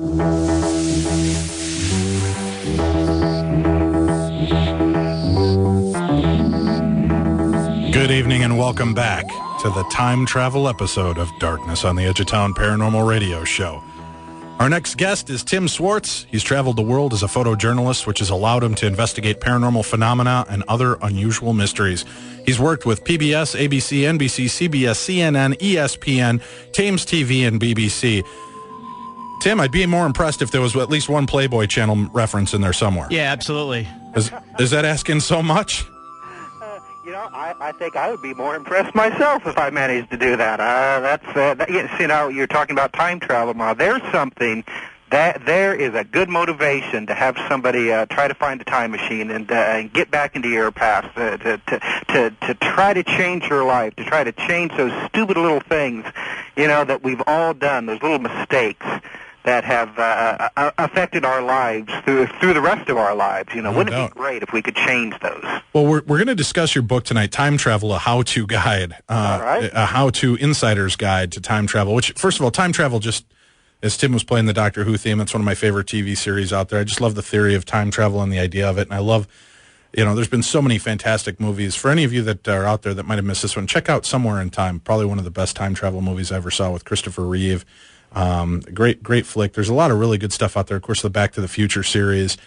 Good evening and welcome back to the time travel episode of Darkness on the Edge of Town Paranormal Radio Show. Our next guest is Tim Swartz. He's traveled the world as a photojournalist, which has allowed him to investigate paranormal phenomena and other unusual mysteries. He's worked with PBS, ABC, NBC, CBS, CNN, ESPN, Thames TV, and BBC. Tim, I'd be more impressed if there was at least one Playboy Channel reference in there somewhere. Yeah, absolutely. Is that asking so much? I think I would be more impressed myself if I managed to do that. You're talking about time travel now. There's something that there is a good motivation to have somebody try to find a time machine and get back into your past, to try to change your life, to try to change those stupid little things, that we've all done, those little mistakes that have affected our lives through the rest of our lives. Wouldn't it be great if we could change those? Well, we're going to discuss your book tonight, Time Travel, a how-to guide, a how-to insider's guide to time travel, which, first of all, time travel just, as Tim was playing the Doctor Who theme, it's one of my favorite TV series out there. I just love the theory of time travel and the idea of it, and I love, there's been so many fantastic movies. For any of you that are out there that might have missed this one, check out Somewhere in Time, probably one of the best time travel movies I ever saw with Christopher Reeve. Great flick. There's a lot of really good stuff out there. Of course, the Back to the Future series.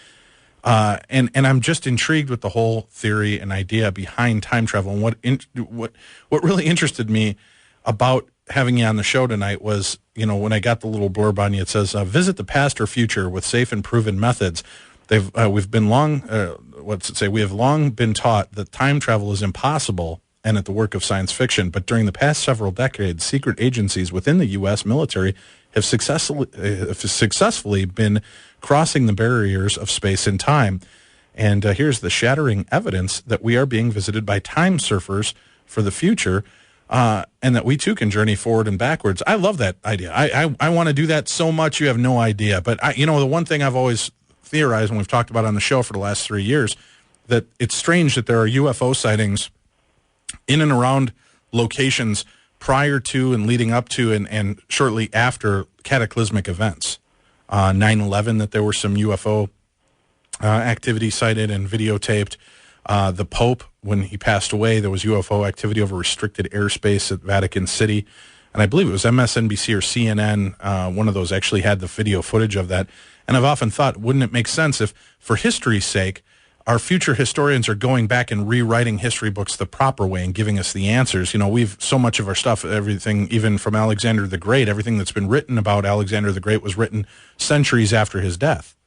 And I'm just intrigued with the whole theory and idea behind time travel. And what really interested me about having you on the show tonight was, when I got the little blurb on you, it says, visit the past or future with safe and proven methods. We have long been taught that time travel is impossible and at the work of science fiction, but during the past several decades, secret agencies within the U.S. military have successfully been crossing the barriers of space and time. And here's the shattering evidence that we are being visited by time surfers for the future, and that we too can journey forward and backwards. I love that idea. I want to do that so much you have no idea. But the one thing I've always theorized, and we've talked about on the show for the last 3 years, that it's strange that there are UFO sightings in and around locations prior to and leading up to and shortly after cataclysmic events. 9/11, that there were some UFO activity cited and videotaped. The Pope, when he passed away, there was UFO activity over restricted airspace at Vatican City. And I believe it was MSNBC or CNN, one of those actually had the video footage of that. And I've often thought, wouldn't it make sense if, for history's sake, our future historians are going back and rewriting history books the proper way and giving us the answers. We've so much of our stuff, everything, even from Alexander the Great, everything that's been written about Alexander the Great was written centuries after his death.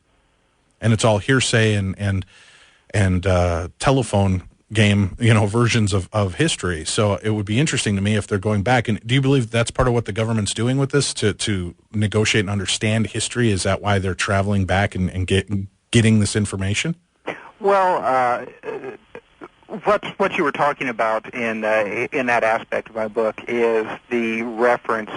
And it's all hearsay and telephone game, versions of history. So it would be interesting to me if they're going back. And do you believe that's part of what the government's doing with this, to negotiate and understand history? Is that why they're traveling back and getting this information? Well, what you were talking about in that aspect of my book is the reference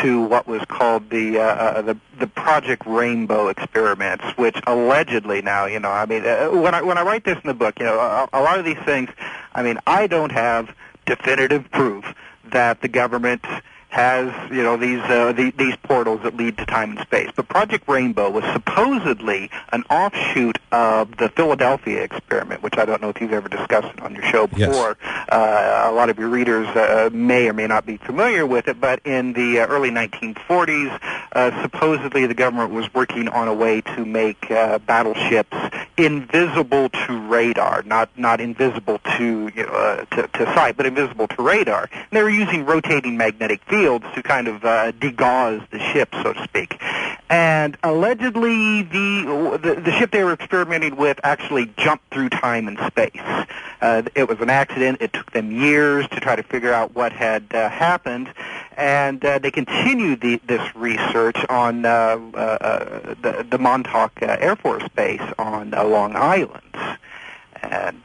to what was called the Project Rainbow experiments, which allegedly now, when I write this in the book, a lot of these things, I don't have definitive proof that the government has, these portals that lead to time and space. But Project Rainbow was supposedly an offshoot of the Philadelphia experiment, which I don't know if you've ever discussed it on your show before. Yes. A lot of your readers may or may not be familiar with it, but in the early 1940s, supposedly the government was working on a way to make battleships invisible to radar, not invisible to sight, but invisible to radar. And they were using rotating magnetic fields to kind of degauze the ship, so to speak. And allegedly, the ship they were experimenting with actually jumped through time and space. It was an accident. It took them years to try to figure out what had happened, and they continued this research on the Montauk Air Force Base on Long Island. And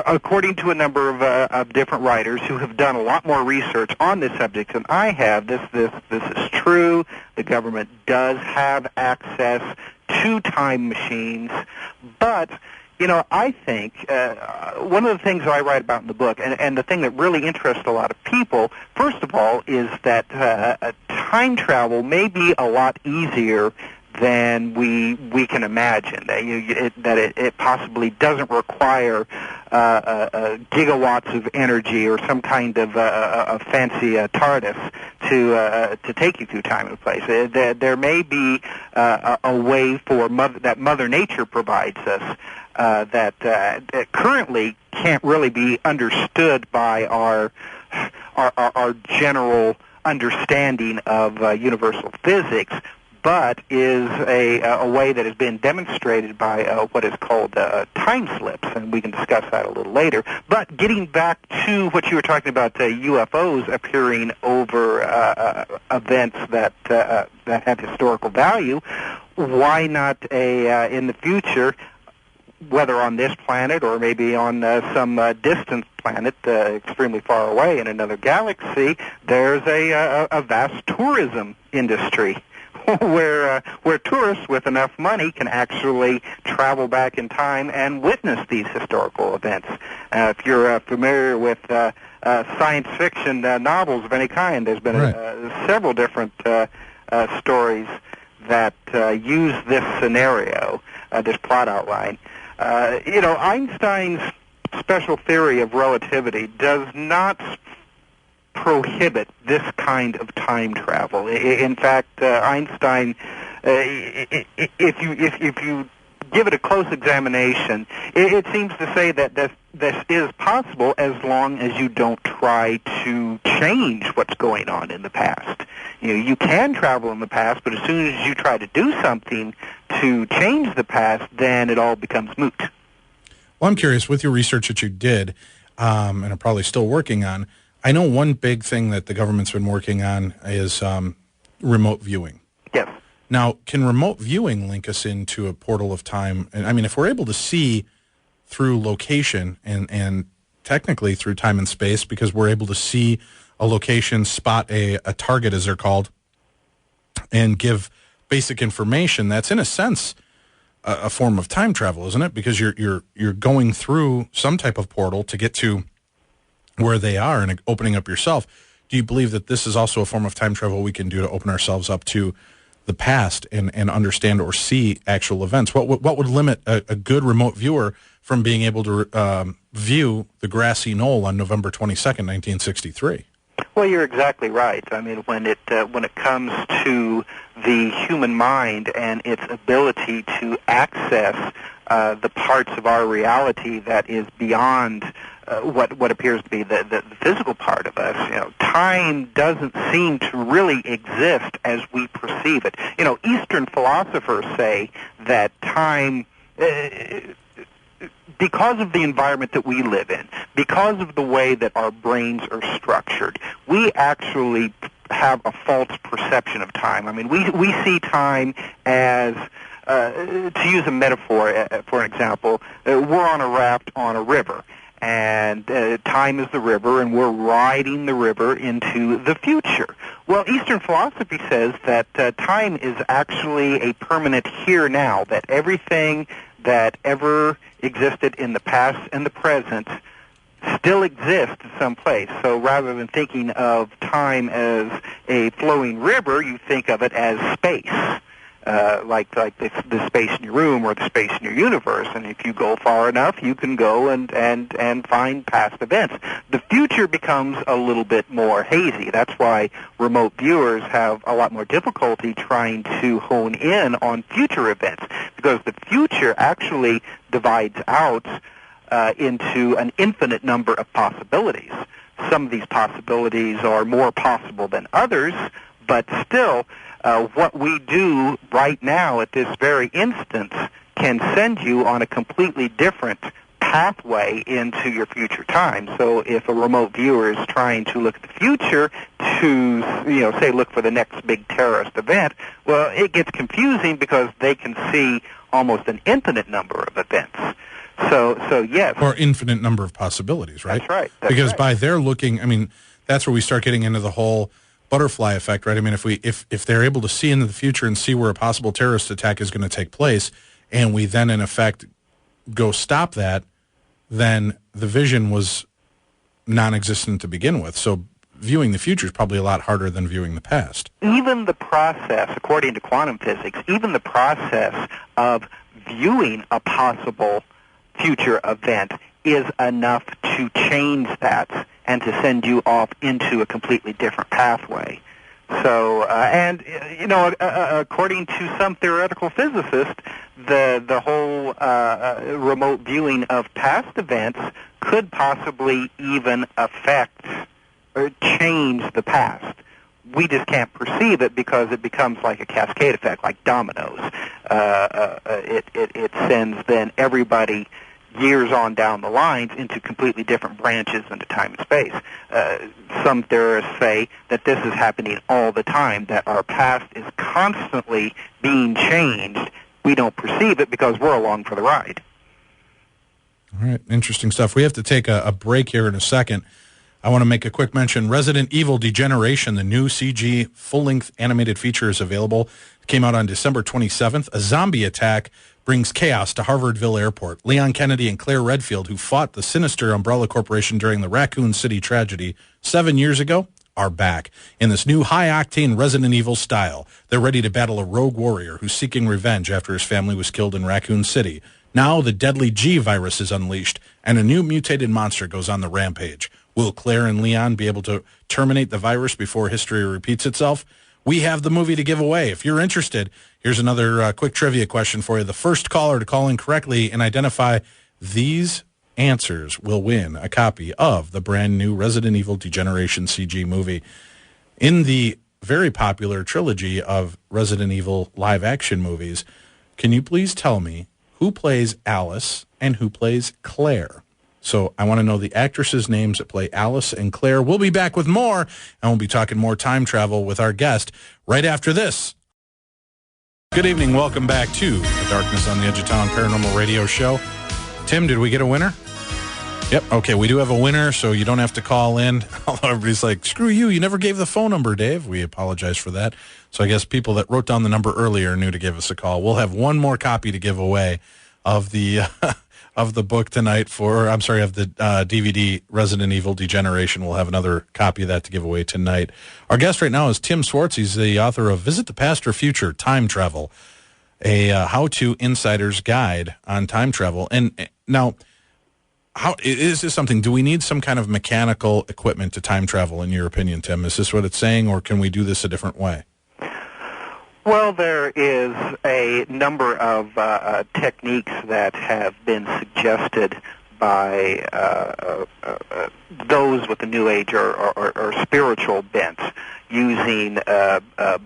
according to a number of different writers who have done a lot more research on this subject than I have, this is true. The government does have access to time machines, but I think one of the things that I write about in the book, and the thing that really interests a lot of people, first of all, is that time travel may be a lot easier than we can imagine. That it possibly doesn't require gigawatts of energy or some kind of a fancy TARDIS to take you through time and place. There may be a way for that Mother Nature provides us that currently can't really be understood by our general understanding of universal physics, but is a way that has been demonstrated by what is called time slips, and we can discuss that a little later. But getting back to what you were talking about, UFOs appearing over events that have historical value, why not in the future, whether on this planet or maybe on some distant planet extremely far away in another galaxy, there's a vast tourism industry where tourists with enough money can actually travel back in time and witness these historical events. If you're familiar with science fiction novels of any kind, there's been several different stories that use this scenario, this plot outline. Einstein's special theory of relativity does not prohibit this kind of time travel. In fact, Einstein, if you give it a close examination, it seems to say that this is possible as long as you don't try to change what's going on in the past. You can travel in the past, but as soon as you try to do something to change the past, then it all becomes moot. Well, I'm curious, with your research that you did, and are probably still working on, I know one big thing that the government's been working on is remote viewing. Yes. Now, can remote viewing link us into a portal of time? And I mean, if we're able to see through location and technically through time and space, because we're able to see a location, spot a target, as they're called, and give basic information, that's in a sense a form of time travel, isn't it? Because you're going through some type of portal to get to where they are and opening up yourself. Do you believe that this is also a form of time travel we can do to open ourselves up to the past and understand or see actual events? What would limit a good remote viewer from being able to view the grassy knoll on November 22nd, 1963? Well, you're exactly right. I mean, when it comes to the human mind and its ability to access the parts of our reality that is beyond what appears to be the physical part of us, time doesn't seem to really exist as we perceive it. Eastern philosophers say that time, because of the environment that we live in, because of the way that our brains are structured, we actually have a false perception of time. I mean, we see time as, to use a metaphor, for example, we're on a raft on a river, and time is the river, and we're riding the river into the future. Well, Eastern philosophy says that time is actually a permanent here-now, that everything that ever existed in the past and the present still exists in some place. So rather than thinking of time as a flowing river, you think of it as space, like the space in your room or the space in your universe. And if you go far enough, you can go and find past events. The future becomes a little bit more hazy. That's why remote viewers have a lot more difficulty trying to hone in on future events, because the future actually divides out into an infinite number of possibilities. Some of these possibilities are more possible than others, but still, what we do right now at this very instance can send you on a completely different pathway into your future time. So if a remote viewer is trying to look at the future to, say, look for the next big terrorist event, well, it gets confusing because they can see almost an infinite number of events. So yes. Or infinite number of possibilities, right? That's right. Because by their looking, I mean, that's where we start getting into the whole butterfly effect, right? I mean, if they're able to see into the future and see where a possible terrorist attack is going to take place, and we then, in effect, go stop that, then the vision was non-existent to begin with. So viewing the future is probably a lot harder than viewing the past. Even the process, according to quantum physics, even the process of viewing a possible future event is enough to change that and to send you off into a completely different pathway. So, according to some theoretical physicists, the whole remote viewing of past events could possibly even affect or change the past. We just can't perceive it because it becomes like a cascade effect, like dominoes. It sends then everybody years on down the lines into completely different branches into time and space. Some theorists say that this is happening all the time, that our past is constantly being changed. We don't perceive it because we're along for the ride. All right, interesting stuff. We have to take a break here in a second. I want to make a quick mention. Resident Evil Degeneration, the new CG full-length animated feature, is available. It came out on December 27th. A zombie attack brings chaos to Harvardville Airport. Leon Kennedy and Claire Redfield, who fought the sinister Umbrella Corporation during the Raccoon City tragedy 7 years ago, are back in this new high-octane Resident Evil style. They're ready to battle a rogue warrior who's seeking revenge after his family was killed in Raccoon City. Now the deadly G virus is unleashed, and a new mutated monster goes on the rampage. Will Claire and Leon be able to terminate the virus before history repeats itself? We have the movie to give away. If you're interested, here's another quick trivia question for you. The first caller to call in correctly and identify these answers will win a copy of the brand new Resident Evil Degeneration CG movie. In the very popular trilogy of Resident Evil live-action movies, can you please tell me who plays Alice and who plays Claire? So I want to know the actresses' names that play Alice and Claire. We'll be back with more, and we'll be talking more time travel with our guest right after this. Good evening. Welcome back to the Darkness on the Edge of Town Paranormal Radio Show. Tim, did we get a winner? Yep. Okay, we do have a winner, so you don't have to call in. Although everybody's like, screw you, you never gave the phone number, Dave. We apologize for that. So I guess people that wrote down the number earlier knew to give us a call. We'll have one more copy to give away of the of the book tonight of the DVD Resident Evil Degeneration. We'll have another copy of that to give away tonight. Our guest right now is Tim Swartz. He's the author of Visit the Past or Future, Time Travel, a how-to insider's guide on time travel. And now, how is this something? Do we need some kind of mechanical equipment to time travel, in your opinion, Tim? Is this what it's saying, or can we do this a different way? Well, there is a number of techniques that have been suggested by those with the New Age or spiritual bent, using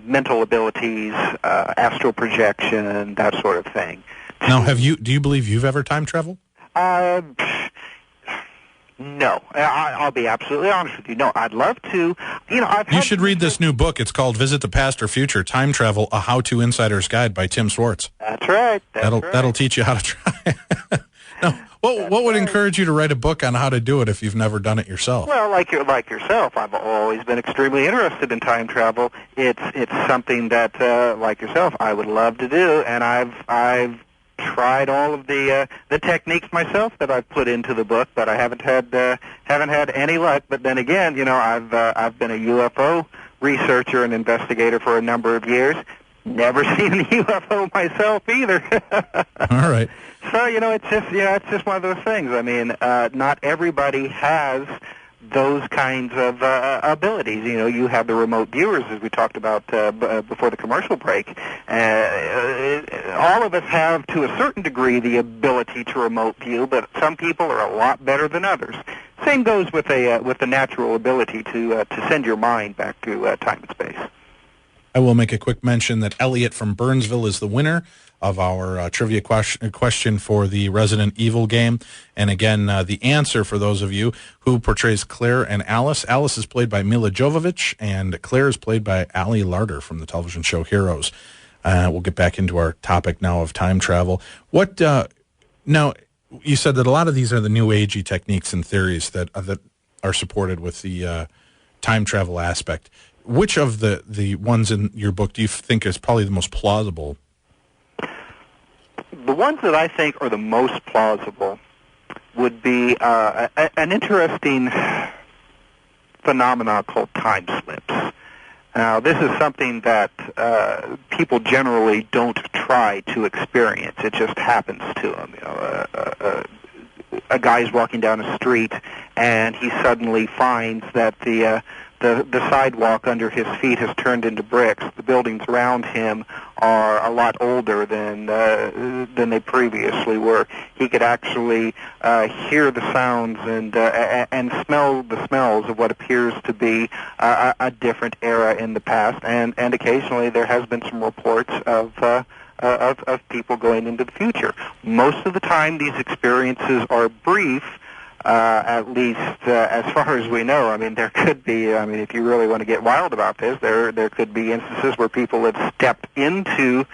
mental abilities, astral projection, that sort of thing. Now, do you believe you've ever time traveled? No, I'll be absolutely honest with you. No, I'd love to. You should read this new book. It's called Visit the Past or Future, Time Travel, a How-To Insider's Guide by Tim Swartz. That's right. That'll teach you how to try. Now, what would encourage you to write a book on how to do it if you've never done it yourself? Well, like yourself, I've always been extremely interested in time travel. It's something that, like yourself, I would love to do, and I've tried all of the techniques myself that I've put into the book, but I haven't had any luck. But then again, I've been a UFO researcher and investigator for a number of years. Never seen a UFO myself either. All right. So it's just one of those things. I mean, not everybody has those kinds of abilities. You have the remote viewers, as we talked about before the commercial break. All of us have, to a certain degree, the ability to remote view, but some people are a lot better than others. Same goes with the natural ability to send your mind back to time and space. I will make a quick mention that Elliot from Burnsville is the winner of our trivia question for the Resident Evil game. And again, the answer for those of you who portrays Claire and Alice. Alice is played by Mila Jovovich, and Claire is played by Ali Larter from the television show Heroes. We'll get back into our topic now of time travel. Now, you said that a lot of these are the new agey techniques and theories that are supported with the time travel aspect. Which of the ones in your book do you think is probably the most plausible? The ones that I think are the most plausible would be an interesting phenomena called time slips. Now, this is something that people generally don't try to experience. It just happens to them. A guy's walking down a street, and he suddenly finds that the sidewalk under his feet has turned into bricks. The buildings around him are a lot older than they previously were. He could actually hear the sounds and smell the smells of what appears to be a different era in the past. And occasionally there has been some reports of people going into the future. Most of the time, these experiences are brief. At least as far as we know. I mean, there could be, I mean, if you really want to get wild about this, there could be instances where people have stepped into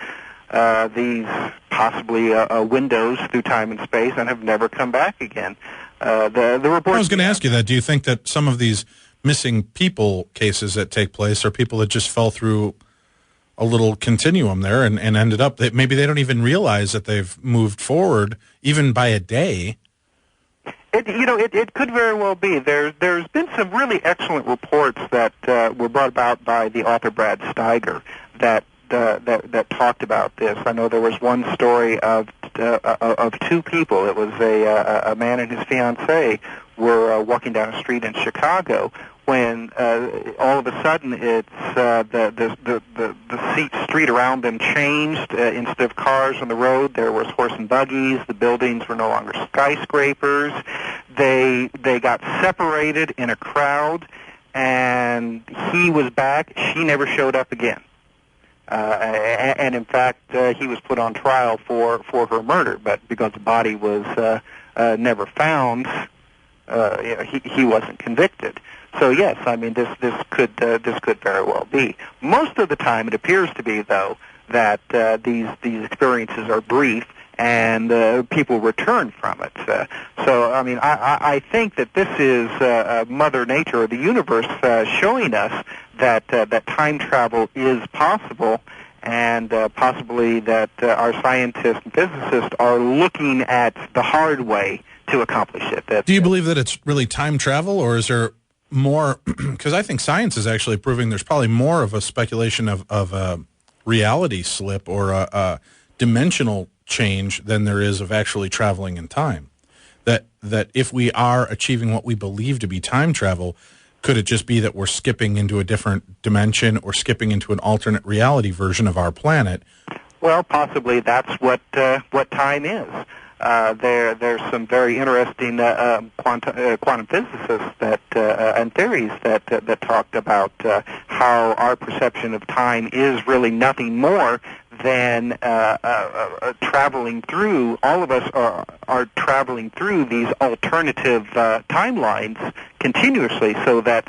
these possibly windows through time and space and have never come back again. The report. I was going to ask you that. Do you think that some of these missing people cases that take place are people that just fell through a little continuum there and ended up, maybe they don't even realize that they've moved forward even by a day? It could very well be. There's been some really excellent reports that were brought about by the author Brad Steiger that talked about this. I know there was one story of two people. It was a man and his fiancée were walking down a street in Chicago when all of a sudden it's the street around them changed. Instead of cars on the road, there was horse and buggies. The buildings were no longer skyscrapers. They got separated in a crowd, and he was back. She never showed up again. And in fact, he was put on trial for her murder, but because the body was never found, he wasn't convicted. So yes, I mean this could very well be. Most of the time, it appears to be though that these experiences are brief and people return from it. So I mean, I think that this is Mother Nature or the universe showing us that time travel is possible, and possibly that our scientists and physicists are looking at the hard way to accomplish it. Do you believe that it's really time travel, or is there more? Because I think science is actually proving there's probably more of a speculation of a reality slip or a dimensional change than there is of actually traveling in time. That if we are achieving what we believe to be time travel, could it just be that we're skipping into a different dimension or skipping into an alternate reality version of our planet? Well, possibly that's what time is. There's some very interesting quantum physicists and theories that talked about how our perception of time is really nothing more than traveling through. All of us are traveling through these alternative timelines continuously, so that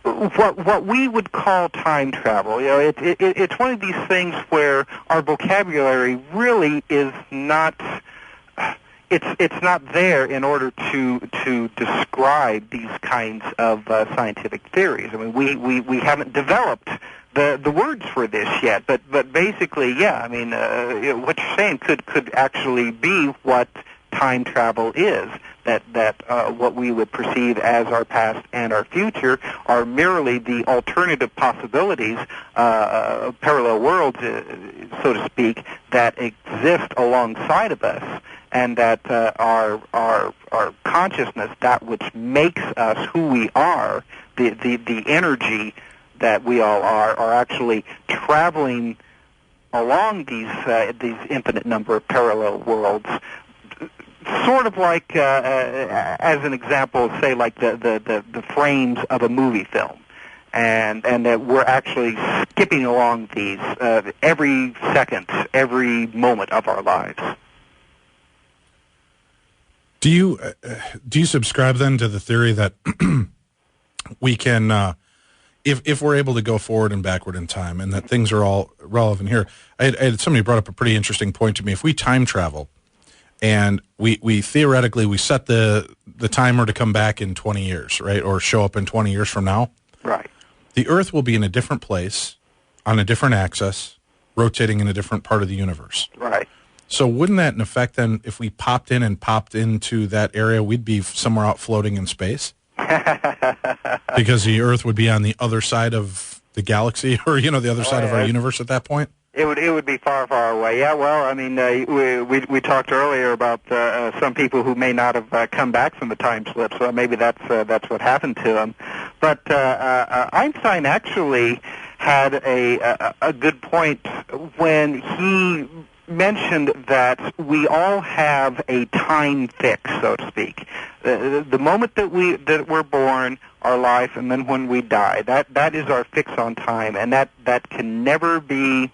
what we would call time travel, it's one of these things where our vocabulary really is not. It's not there in order to describe these kinds of scientific theories. I mean, we haven't developed the words for this yet, but basically, yeah. I mean, what you're saying could actually be what time travel is. That what we would perceive as our past and our future are merely the alternative possibilities, parallel worlds, so to speak, that exist alongside of us, and that our consciousness, that which makes us who we are, the energy that we all are actually traveling along these infinite number of parallel worlds. Sort of like, as an example, say like the frames of a movie film, and that we're actually skipping along these every second, every moment of our lives. Do you subscribe then to the theory that we can, if we're able to go forward and backward in time, and that things are all relevant here? Somebody brought up a pretty interesting point to me. If we time travel, and we theoretically we set the timer to come back in 20 years, right, or show up in 20 years from now. Right. The Earth will be in a different place, on a different axis, rotating in a different part of the universe. Right. So wouldn't that, in effect, then, if we popped in and popped into that area, we'd be somewhere out floating in space? Because the Earth would be on the other side of the galaxy, or the other side of our universe at that point. It would be far, far away. Yeah, well, I mean, we talked earlier about some people who may not have come back from the time slip, so maybe that's what happened to them. But Einstein actually had a good point when he mentioned that we all have a time fix, so to speak. The moment that we're born, our life, and then when we die, that is our fix on time, and that can never be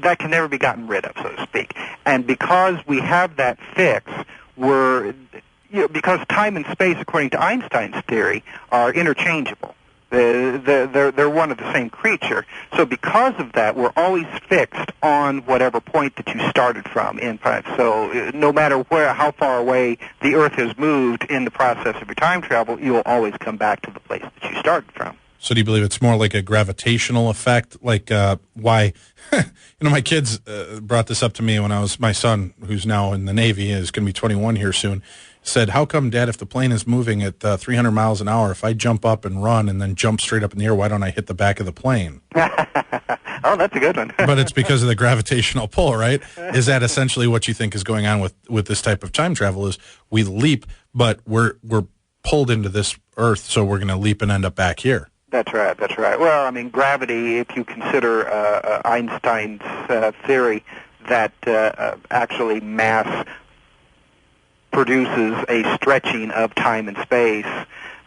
gotten rid of, so to speak. And because we have that fix, because time and space, according to Einstein's theory, are interchangeable. They're one of the same creature. So because of that, we're always fixed on whatever point that you started from in time. So no matter how far away the Earth has moved in the process of your time travel, you will always come back to the place that you started from. So do you believe it's more like a gravitational effect? Like why? My kids brought this up to me when my son, who's now in the Navy, is going to be 21 here soon, said, how come, Dad, if the plane is moving at 300 miles an hour, if I jump up and run and then jump straight up in the air, why don't I hit the back of the plane? Oh, that's a good one. But it's because of the gravitational pull, right? Is that essentially what you think is going on with this type of time travel, is we leap, but we're pulled into this Earth, so we're going to leap and end up back here? That's right. Well, I mean, gravity, if you consider Einstein's theory that actually mass produces a stretching of time and space,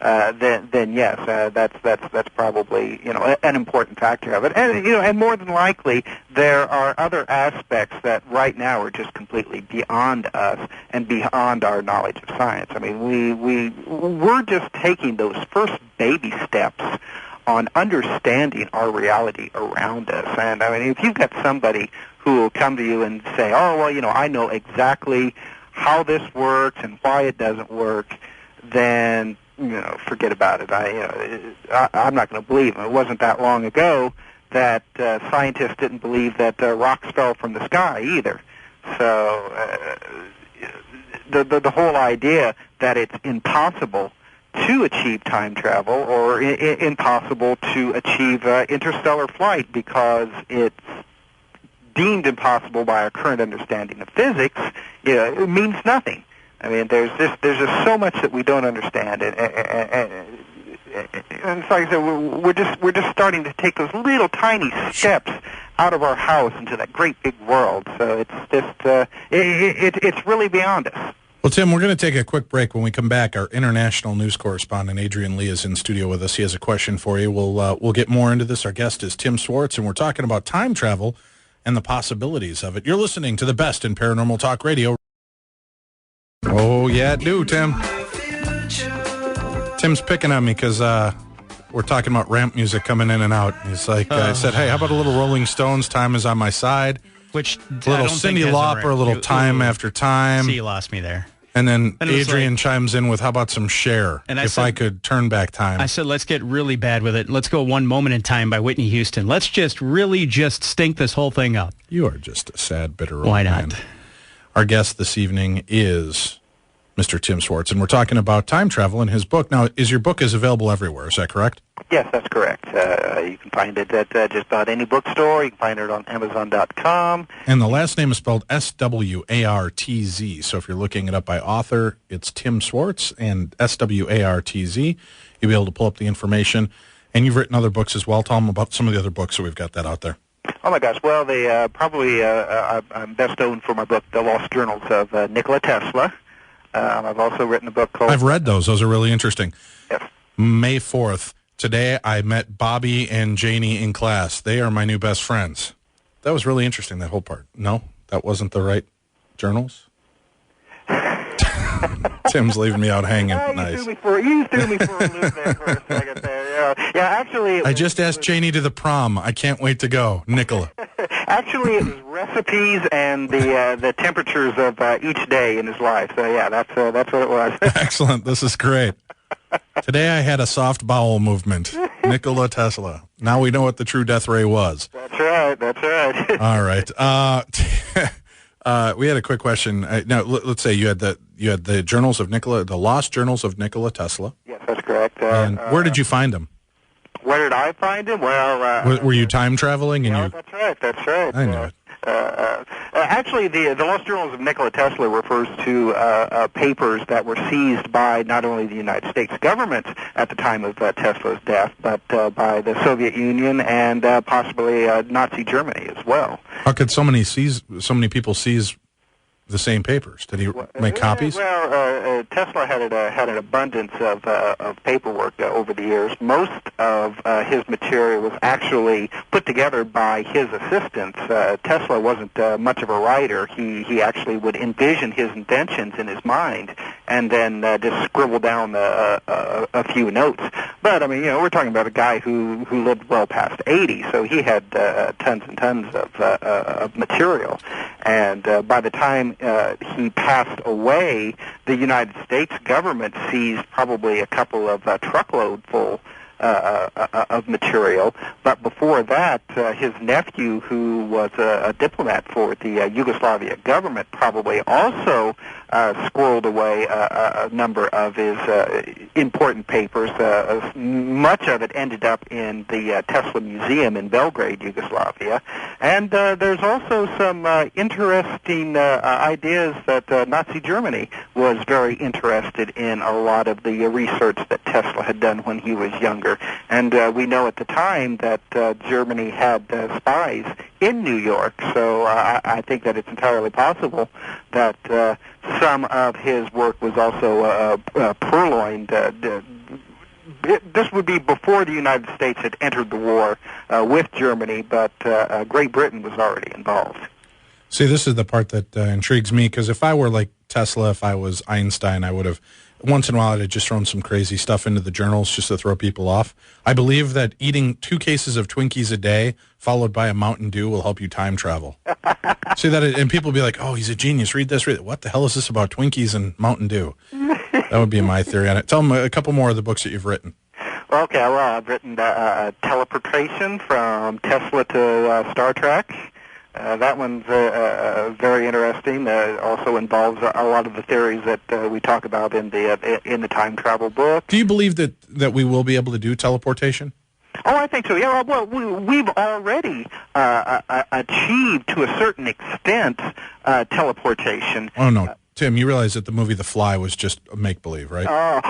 then yes, that's probably an important factor of it. And and more than likely, there are other aspects that right now are just completely beyond us and beyond our knowledge of science. I mean, we're just taking those first baby steps on understanding our reality around us. And I mean, if you've got somebody who will come to you and say, "Oh, well, I know exactly how this works and why it doesn't work," then forget about it. I'm not going to believe him. It wasn't that long ago that scientists didn't believe that rocks fell from the sky either. So the whole idea that it's impossible to achieve time travel or impossible to achieve interstellar flight because it's deemed impossible by our current understanding of physics, it means nothing. I mean, there's just so much that we don't understand, and it's like I said, we're just starting to take those little tiny steps out of our house into that great big world. So it's just it's really beyond us. Well, Tim, we're going to take a quick break. When we come back, our international news correspondent, Adrian Lee, is in studio with us. He has a question for you. We'll get more into this. Our guest is Tim Swartz, and we're talking about time travel and the possibilities of it. You're listening to the best in paranormal talk radio. Oh, yeah, do, Tim. Tim's picking on me because we're talking about ramp music coming in and out. He's like, I said, hey, how about a little Rolling Stones, Time Is on My Side? Which a little Cyndi Lauper, a little Time After Time. See, you lost me there. And then Adrian chimes in with, how about some Cher, and I could turn back time. I said, let's get really bad with it. Let's go One Moment in Time by Whitney Houston. Let's just really stink this whole thing up. You are just a sad, bitter old Why not? man. Our guest this evening is Mr. Tim Swartz, and we're talking about time travel in his book. Now, your book is available everywhere, is that correct? Yes, that's correct. You can find it at just about any bookstore. You can find it on Amazon.com. And the last name is spelled S-W-A-R-T-Z. So if you're looking it up by author, it's Tim Swartz and S-W-A-R-T-Z. You'll be able to pull up the information. And you've written other books as well. Tell them about some of the other books, so we've got that out there. Oh, my gosh. Well, I'm best known for my book, The Lost Journals of Nikola Tesla. I've also written a book called... I've read those. Those are really interesting. Yes. May 4th. Today I met Bobby and Janie in class. They are my new best friends. That was really interesting, that whole part. No? That wasn't the right journals? Tim's leaving me out hanging. Nice. You threw me for a loop there for a second there. Yeah, actually... I just asked Janie to the prom. I can't wait to go. Nicola. Actually, it was recipes and the temperatures of each day in his life. So, yeah, that's what it was. Excellent. This is great. Today I had a soft bowel movement. Nikola Tesla. Now we know what the true death ray was. That's right. All right. We had a quick question. Now, let's say you had the journals of the lost journals of Nikola Tesla. Yes, that's correct. And where did you find them? Where did I find him? Well, were you time traveling? And that's right. That's right. I knew it. Actually, the Lost Journals of Nikola Tesla refers to papers that were seized by not only the United States government at the time of Tesla's death, but by the Soviet Union and possibly Nazi Germany as well. How could so many people seize the same papers? Did he make copies? Well, Tesla had an abundance of paperwork over the years. Most of his material was actually put together by his assistants. Tesla wasn't much of a writer. He actually would envision his inventions in his mind and then just scribble down a few notes. But I mean, we're talking about a guy who lived well past 80, so he had tons and tons of material. And by the time he passed away, the United States government seized probably a couple of truckload full of material. But before that, his nephew, who was a diplomat for the Yugoslavia government, probably also squirreled away a number of his important papers. Much of it ended up in the Tesla Museum in Belgrade, Yugoslavia. And there's also some interesting ideas that Nazi Germany was very interested in a lot of the research that Tesla had done when he was younger. And we know at the time that Germany had spies in New York, so I think that it's entirely possible that some of his work was also purloined. This would be before the United States had entered the war with Germany, but Great Britain was already involved. See, this is the part that intrigues me, because if I were like Tesla, if I was Einstein, I would have, once in a while, I'd have just thrown some crazy stuff into the journals just to throw people off. I believe that eating 2 cases of Twinkies a day, followed by a Mountain Dew, will help you time travel. See that, and people will be like, oh, he's a genius, read this, read that. What the hell is this about Twinkies and Mountain Dew? That would be my theory on it. Tell them a couple more of the books that you've written. Okay, well, I've written Teleportation from Tesla to Star Trek. That one's very interesting. Also involves a lot of the theories that we talk about in the time travel book. Do you believe that we will be able to do teleportation? Oh, I think so. Yeah. Well, we've already achieved to a certain extent teleportation. Oh no, Tim, you realize that the movie The Fly was just a make-believe, right? Oh,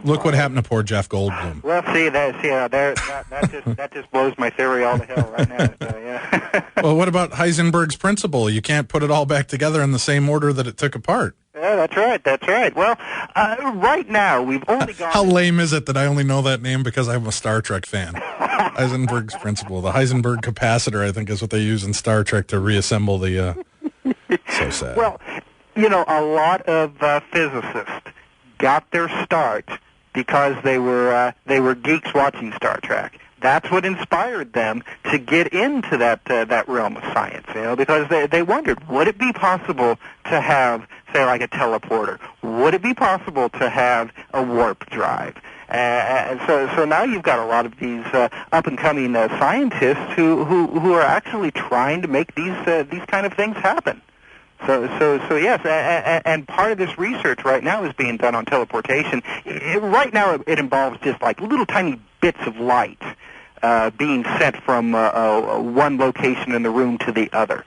look what happened to poor Jeff Goldblum. Well, see, that just blows my theory all to hell right now. So, yeah. Well, what about Heisenberg's principle? You can't put it all back together in the same order that it took apart. Yeah, that's right. That's right. Well, right now we've only gone. How lame is it that I only know that name because I'm a Star Trek fan? Heisenberg's principle, the Heisenberg capacitor, I think, is what they use in Star Trek to reassemble the. So sad. Well, a lot of physicists got their start because they were geeks watching Star Trek. That's what inspired them to get into that realm of science, because they wondered, would it be possible to have, say, like a teleporter? Would it be possible to have a warp drive? So now you've got a lot of these up-and-coming scientists who are actually trying to make these kind of things happen. So yes, and part of this research right now is being done on teleportation. Right now it involves just like little tiny bits of light being sent from one location in the room to the other,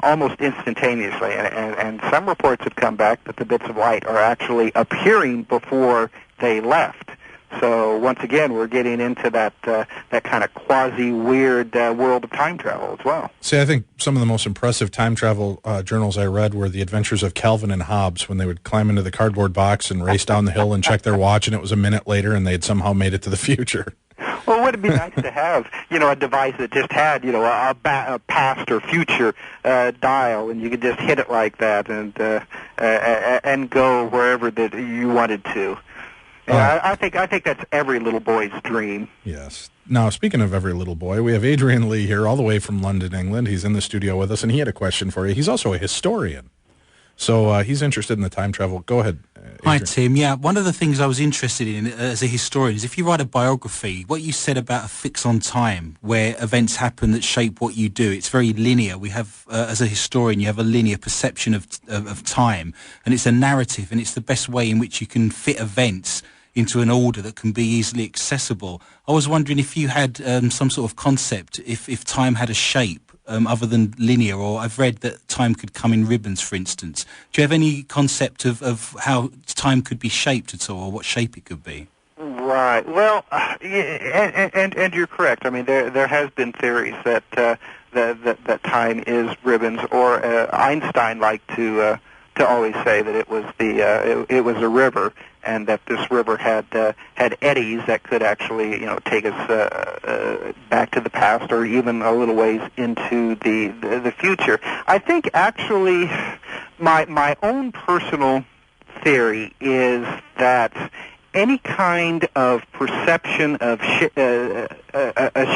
almost instantaneously. And some reports have come back that the bits of light are actually appearing before they left. So once again, we're getting into that kind of quasi-weird world of time travel as well. See, I think some of the most impressive time travel journals I read were the adventures of Calvin and Hobbes, when they would climb into the cardboard box and race down the hill and check their watch, and it was a minute later, and they'd somehow made it to the future. Well, would it be nice to have, a device that just had, a past or future dial, and you could just hit it like that and go wherever that you wanted to. Yeah, I think that's every little boy's dream. Yes. Now, speaking of every little boy, we have Adrian Lee here, all the way from London, England. He's in the studio with us, and he had a question for you. He's also a historian. So he's interested in the time travel. Go ahead. Hi, Adrian. Tim. Yeah, one of the things I was interested in as a historian is if you write a biography, what you said about a fix on time, where events happen that shape what you do, it's very linear. We have, as a historian, you have a linear perception of time, and it's a narrative, and it's the best way in which you can fit events into an order that can be easily accessible. I was wondering if you had some sort of concept, if time had a shape, other than linear, or I've read that time could come in ribbons, for instance. Do you have any concept of how time could be shaped at all, or what shape it could be? Right. Well, and you're correct. I mean, there has been theories that that time is ribbons, or Einstein liked to always say that it was it was a river, and that this river had eddies that could actually take us back to the past, or even a little ways into the future. I think actually my own personal theory is that any kind of perception of a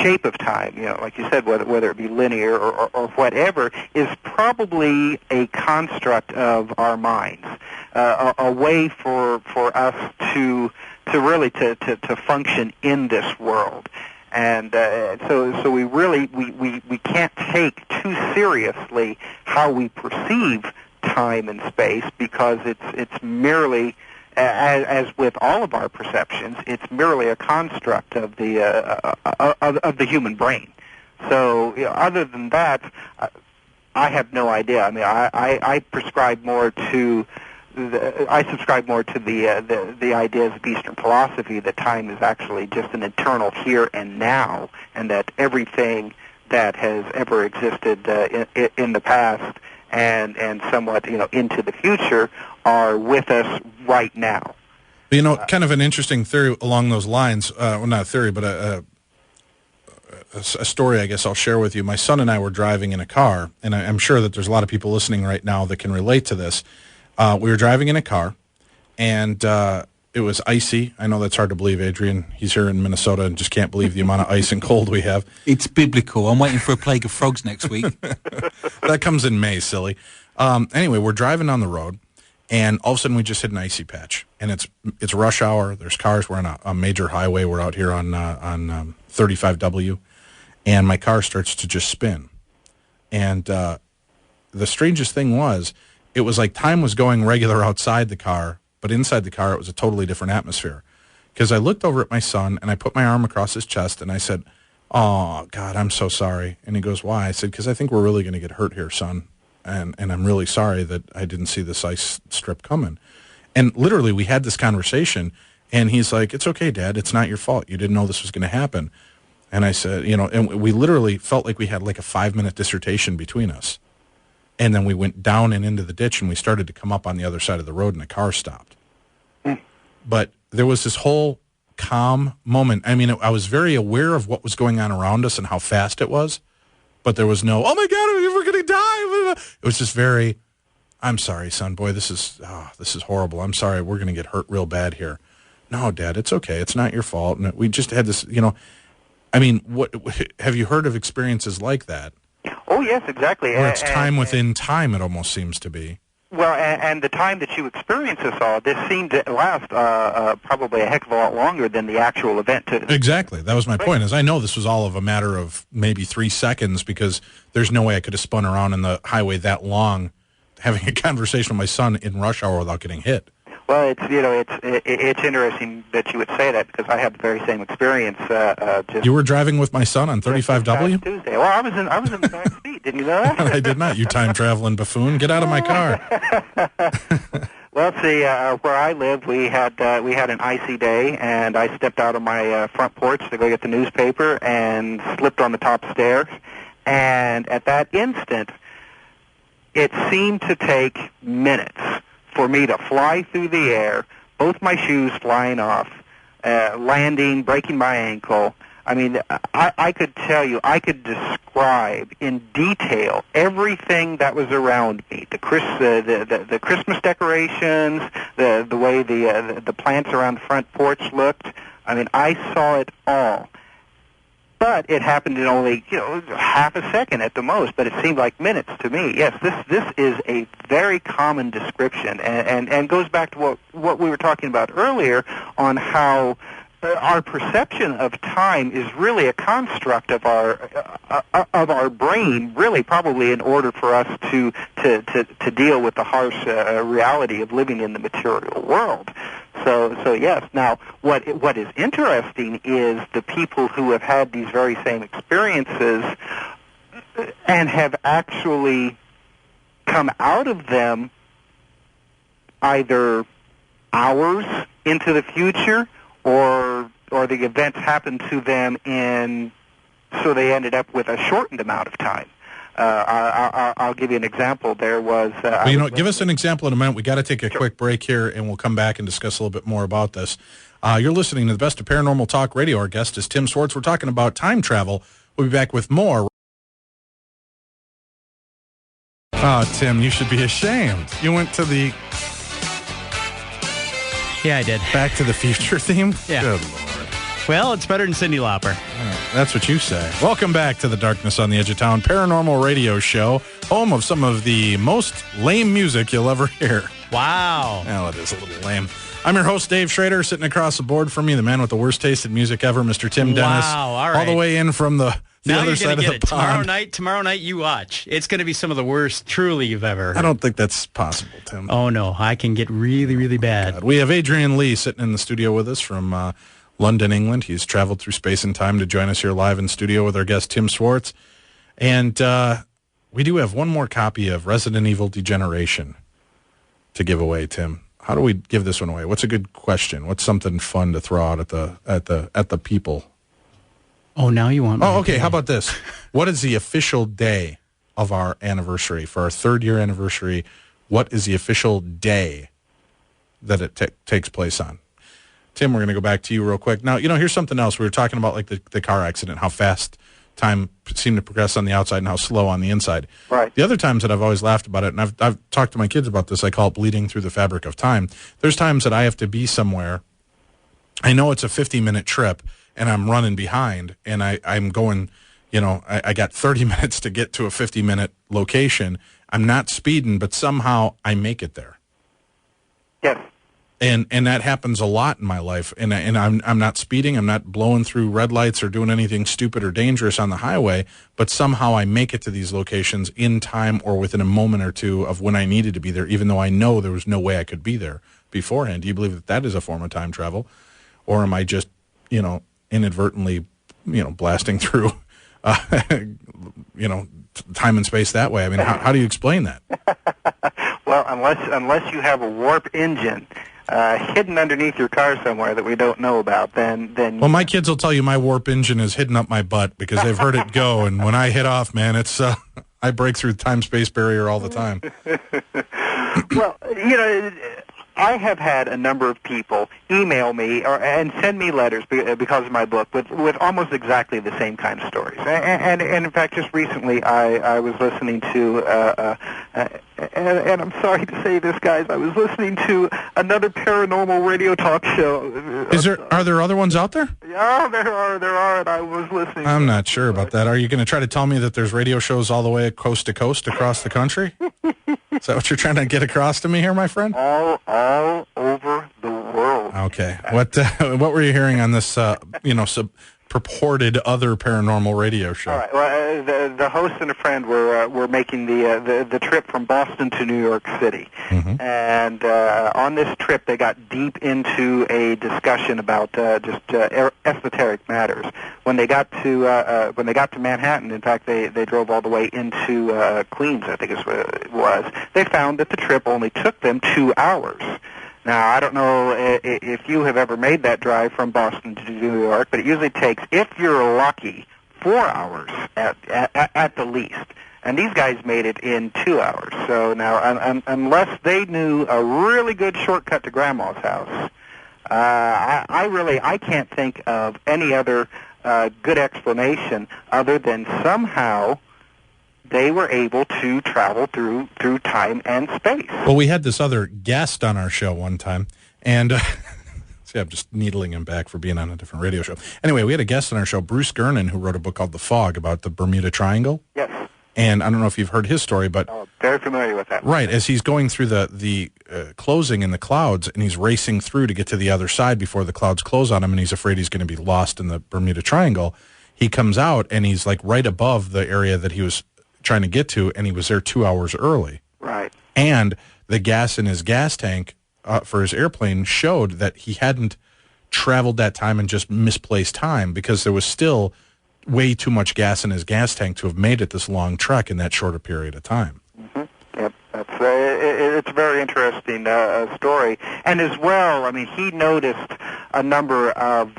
shape of time, like you said, whether it be linear or whatever, is probably a construct of our minds, a way for us to really to function in this world. And so we really we can't take too seriously how we perceive time and space, because it's merely, as with all of our perceptions, it's merely a construct of the human brain. So other than that, I have no idea. I mean, I subscribe more to the ideas of Eastern philosophy that time is actually just an eternal here and now, and that everything that has ever existed in the past and somewhat into the future are with us right now. Kind of an interesting theory along those lines. Well, not a theory, but a story I guess I'll share with you. My son and I were driving in a car, and I'm sure that there's a lot of people listening right now that can relate to this. We were driving in a car, and it was icy. I know that's hard to believe, Adrian. He's here in Minnesota and just can't believe the amount of ice and cold we have. It's biblical. I'm waiting for a plague of frogs next week. That comes in May, silly. Anyway, we're driving on the road, and all of a sudden we just hit an icy patch. And it's rush hour. There's cars. We're on a major highway. We're out here on 35W. And my car starts to just spin. And the strangest thing was, it was like time was going regular outside the car, but inside the car it was a totally different atmosphere. Because I looked over at my son, and I put my arm across his chest, and I said, "Oh, God, I'm so sorry." And he goes, "Why?" I said, "Because I think we're really going to get hurt here, son. And I'm really sorry that I didn't see this ice strip coming." And literally we had this conversation, and he's like, "It's okay, Dad. It's not your fault. You didn't know this was going to happen." And I said, and we literally felt like we had like a 5-minute dissertation between us. And then we went down and into the ditch, and we started to come up on the other side of the road, and the car stopped. But there was this whole calm moment. I mean, I was very aware of what was going on around us and how fast it was, but there was no, "Oh my God, we're going to die." It was just very, "I'm sorry, son, boy, this is horrible. I'm sorry, we're going to get hurt real bad here." "No, Dad, it's okay. It's not your fault." And we just had this, I mean, what have you heard of experiences like that? Oh, yes, exactly. Where it's time within time, it almost seems to be. Well, and the time that you experience this all, this seemed to last probably a heck of a lot longer than the actual event took. Exactly. That was my point, is I know this was all of a matter of maybe 3 seconds, because there's no way I could have spun around in the highway that long having a conversation with my son in rush hour without getting hit. Well, it's interesting that you would say that, because I had the very same experience. You were driving with my son on 35W? Tuesday. Well, I was in the back seat. Didn't you know that? I did not. You time traveling buffoon. Get out of my car. Well, see, where I live, we had an icy day, and I stepped out of my front porch to go get the newspaper and slipped on the top stairs. And at that instant, it seemed to take minutes for me to fly through the air, both my shoes flying off, landing, breaking my ankle. I mean, I could tell you, I could describe in detail everything that was around me. The Christmas decorations, the way the plants around the front porch looked. I mean, I saw it all. but it happened in only, half a second at the most, but it seemed like minutes to me. Yes, this is a very common description, and goes back to what we were talking about earlier on how our perception of time is really a construct of our brain, really probably in order for us to deal with the harsh reality of living in the material world. So yes. Now, what is interesting is the people who have had these very same experiences and have actually come out of them either hours into the future, or the events happened to them so they ended up with a shortened amount of time. I'll give you an example. There was... give us an example in a minute. We got to take a quick break here, and we'll come back and discuss a little bit more about this. You're listening to the best of Paranormal Talk Radio. Our guest is Tim Swartz. We're talking about time travel. We'll be back with more. Oh, Tim, you should be ashamed. You went to the... Yeah, I did. Back to the Future theme? Yeah. Good Lord. Well, it's better than Cyndi Lauper. That's what you say. Welcome back to the Darkness on the Edge of Town Paranormal Radio Show, home of some of the most lame music you'll ever hear. Wow. Well, it is a little lame. I'm your host, Dave Schrader. Sitting across the board from me, the man with the worst taste in music ever, Mr. Tim Dennis. Wow, all right. All the way in from the other side of the pond. Tomorrow night, you watch. It's going to be some of the worst, truly, you've ever heard. I don't think that's possible, Tim. Oh, no. I can get really, really bad. God. We have Adrian Lee sitting in the studio with us from London, England. He's traveled through space and time to join us here live in studio with our guest, Tim Swartz. And we do have one more copy of Resident Evil Degeneration to give away, Tim. How do we give this one away? What's a good question? What's something fun to throw out at the people? Oh, now you want me Oh, okay. How about this? What is the official day of our anniversary? For our third-year anniversary, what is the official day that it takes place on? Tim, we're going to go back to you real quick. Now, here's something else. We were talking about like the car accident, how fast time seemed to progress on the outside and how slow on the inside. Right. The other times that I've always laughed about it, and I've talked to my kids about this, I call it bleeding through the fabric of time. There's times that I have to be somewhere. I know it's a 50-minute trip, and I'm running behind, and I'm going, I got 30 minutes to get to a 50-minute location. I'm not speeding, but somehow I make it there. Yes. And that happens a lot in my life. And I'm not speeding. I'm not blowing through red lights or doing anything stupid or dangerous on the highway. But somehow I make it to these locations in time or within a moment or two of when I needed to be there, even though I know there was no way I could be there beforehand. Do you believe that is a form of time travel? Or am I just, inadvertently, blasting through, time and space that way? I mean, how do you explain that? Well, unless you have a warp engine hidden underneath your car somewhere that we don't know about, then well, my kids will tell you my warp engine is hidden up my butt because they've heard it go, and when I hit off, man, it's I break through the time-space barrier all the time. Well, I have had a number of people email me and send me letters because of my book with almost exactly the same kind of stories. And in fact, just recently I was listening to, and I'm sorry to say this, guys, I was listening to another paranormal radio talk show. Are there other ones out there? Yeah, there are, and I was listening. I'm not sure about that. Are you going to try to tell me that there's radio shows all the way coast to coast across the country? Is that what you're trying to get across to me here, my friend? All over the world. Okay. What were you hearing on this, purported other paranormal radio show? All right. Well, the host and a friend were making the trip from Boston to New York City, and on this trip they got deep into a discussion about just esoteric matters. When they got to Manhattan, in fact, they drove all the way into Queens, I think is what it was. They found that the trip only took them 2 hours. Now, I don't know if you have ever made that drive from Boston to New York, but it usually takes, if you're lucky, 4 hours at the least. And these guys made it in 2 hours. So now, unless they knew a really good shortcut to Grandma's house, I can't think of any other good explanation other than somehow they were able to travel through time and space. Well, we had this other guest on our show one time, and See, I'm just needling him back for being on a different radio show. Anyway, we had a guest on our show, Bruce Gernon, who wrote a book called The Fog about the Bermuda Triangle. Yes. And I don't know if you've heard his story, but... Oh, very familiar with that. Right, as he's going through the closing in the clouds, and he's racing through to get to the other side before the clouds close on him, and he's afraid he's going to be lost in the Bermuda Triangle. He comes out, and he's like right above the area that he was trying to get to, and he was there 2 hours early. Right. And the gas in his gas tank for his airplane showed that he hadn't traveled that time and just misplaced time, because there was still way too much gas in his gas tank to have made it this long trek in that shorter period of time. Mm-hmm. Yep, it's a very interesting story. And as well, I mean, he noticed a number of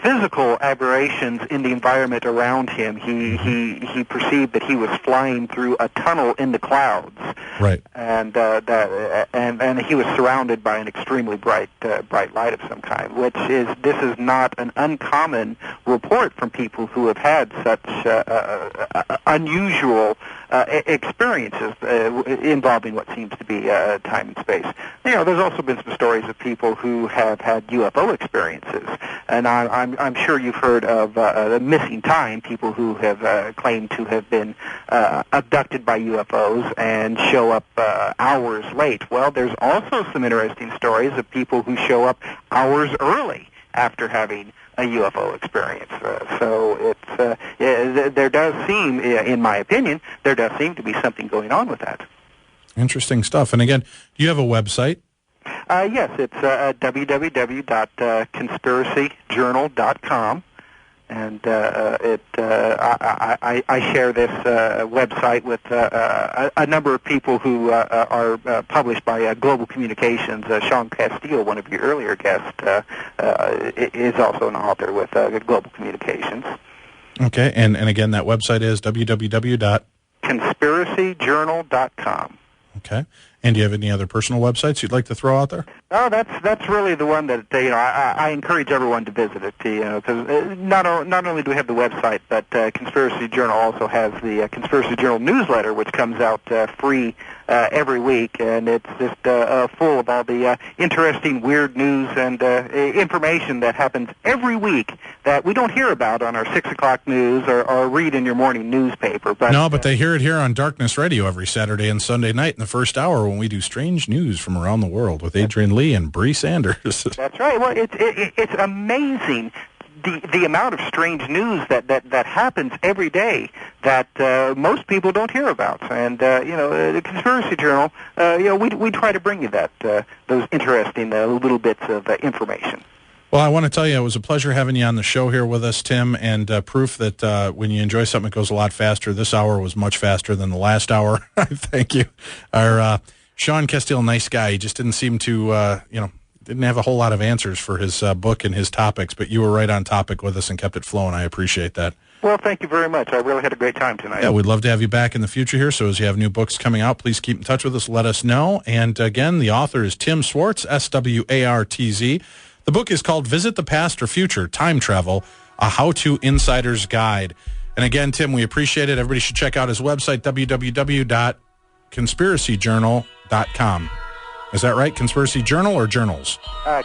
physical aberrations in the environment around him. He perceived that he was flying through a tunnel in the clouds, right? And and he was surrounded by an extremely bright light of some kind. This is not an uncommon report from people who have had such unusual experiences involving what seems to be time and space. You know, there's also been some stories of people who have had UFO experiences, and I'm sure you've heard of missing time, people who have claimed to have been abducted by UFOs and show up hours late. Well, there's also some interesting stories of people who show up hours early after having a UFO experience. So there does seem, in my opinion, there does seem to be something going on with that. Interesting stuff. And again, do you have a website? Yes, it's www.conspiracyjournal.com. And I share this website with a number of people who are published by Global Communications. Sean Castile, one of your earlier guests, is also an author with Global Communications. Okay, and again, that website is www.conspiracyjournal.com. Okay. And do you have any other personal websites you'd like to throw out there? Oh, that's really the one that I encourage everyone to visit it. Because not only do we have the website, but Conspiracy Journal also has the Conspiracy Journal newsletter, which comes out free every week, and it's just full of all the interesting, weird news and information that happens every week that we don't hear about on our 6 o'clock news or read in your morning newspaper. But they hear it here on Darkness Radio every Saturday and Sunday night in the first hour when we do strange news from around the world with Adrian Lee and Bree Sanders. That's right. Well, it's amazing the amount of strange news that happens every day that most people don't hear about. And the Conspiracy Journal, we try to bring you those interesting little bits of information. Well, I want to tell you, it was a pleasure having you on the show here with us, Tim, and proof that when you enjoy something, it goes a lot faster. This hour was much faster than the last hour. Thank you. Our Sean Castile, nice guy. He just didn't seem to, didn't have a whole lot of answers for his book and his topics, but you were right on topic with us and kept it flowing. I appreciate that. Well, thank you very much. I really had a great time tonight. Yeah, we'd love to have you back in the future here, so as you have new books coming out, please keep in touch with us. Let us know. And again, the author is Tim Swartz, Swartz. The book is called Visit the Past or Future, Time Travel, a How-To Insider's Guide. And again, Tim, we appreciate it. Everybody should check out his website, www.conspiracyjournal.com. Is that right? Conspiracy Journal or Journals?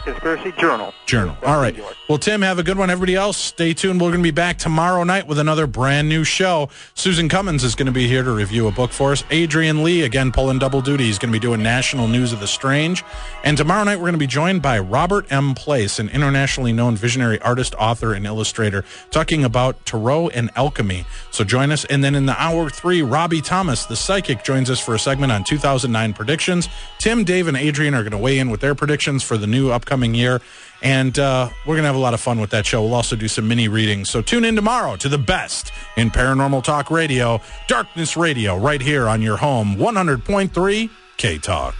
Conspiracy Journal. Journal. All right. Well, Tim, have a good one. Everybody else, stay tuned. We're going to be back tomorrow night with another brand new show. Susan Cummins is going to be here to review a book for us. Adrian Lee, again, pulling double duty. He's going to be doing National News of the Strange. And tomorrow night, we're going to be joined by Robert M. Place, an internationally known visionary artist, author, and illustrator, talking about tarot and alchemy. So join us. And then in the hour 3, Robbie Thomas, the psychic, joins us for a segment on 2009 predictions. Tim, Dave, and Adrian are going to weigh in with their predictions for the new upcoming year, and we're going to have a lot of fun with that show. We'll also do some mini readings, so tune in tomorrow to the best in paranormal talk radio, Darkness Radio, right here on your home 100.3 K-Talk.